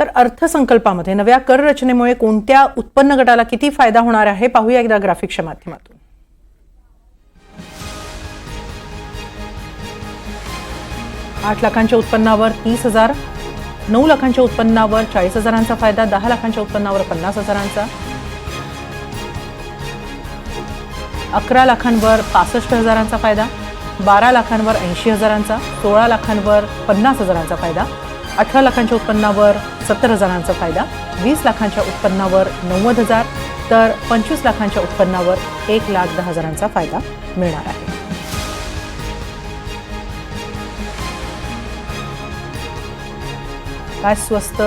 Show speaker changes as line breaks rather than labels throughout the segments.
तर अर्थसंकल्पामध्ये नव्या कर रचनेमुळे कोणत्या उत्पन्न गटाला किती फायदा होणार आहे पाहूया एकदा ग्राफिक्सच्या माध्यमातून. 8 लाखांच्या उत्पन्नावर 30,000, 9 लाखांच्या उत्पन्नावर 40,000चा फायदा, 10 लाखांच्या उत्पन्नावर 50,000चा, 11 लाखांवर 65,000चा फायदा, 12 लाखांवर 80,000चा, 16 लाखांवर 50,000चा फायदा, 18 लाखांच्या उत्पन्नावर 70,000चा फायदा, 20 लाखांच्या उत्पन्नावर 90,000 तर 25 लाखांच्या उत्पन्नावर 1,10,000चा फायदा मिळणार आहे. काय स्वस्त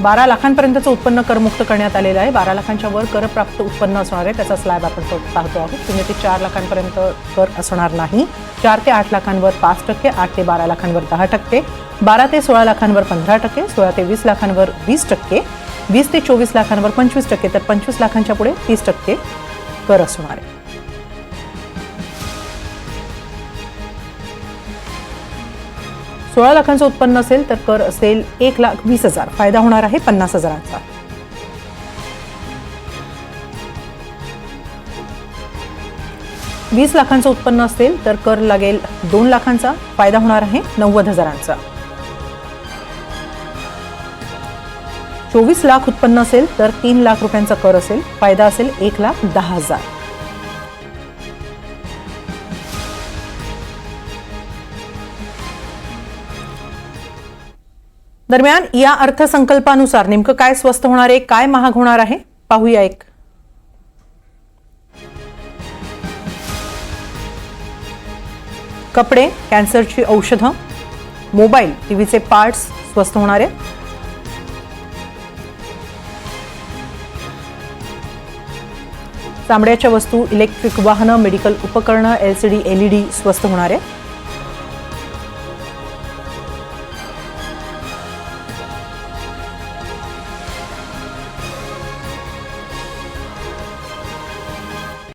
12 लाखांपर्यंतचं उत्पन्न करमुक्त करण्यात आलेलं आहे. 12 लाखांच्या वर करप्राप्त उत्पन्न असणार आहे. त्याचा स्लॅब आपण पाहतो आहोत. 0 ते 4 लाखांपर्यंत कर असणार नाही. 4 ते 8 लाखांवर 5%, 8 ते 12 लाखांवर 10%, 12 ते 16 लाखांवर 15%, 16 ते 20 लाखांवर 20%, 20 ते 24 लाखांवर 25%, तर 25 लाखांच्या पुढे 30% कर असणार आहे. सोळा लाखांचं उत्पन्न असेल तर कर असेल 1,20,000, फायदा होणार आहे 50,000चा. वीस लाखांचं उत्पन्न असेल तर कर लागेल 2 लाखांचा, फायदा होणार आहे 90,000चा. 24 लाख उत्पन्न असेल तर 3 लाख रुपयांचा कर असेल, फायदा असेल 1,10,000. दरम्यान या अर्थसंकल्पानुसार नेमकं काय स्वस्त होणार आहे, काय महाग होणार आहे पाहूया एक. कपडे, कॅन्सरची औषधं, मोबाईल, टीव्हीचे पार्ट्स स्वस्त होणार आहे. चामड्याच्या वस्तू, इलेक्ट्रिक वाहनं, मेडिकल उपकरणं, LCD LED स्वस्त होणार आहे.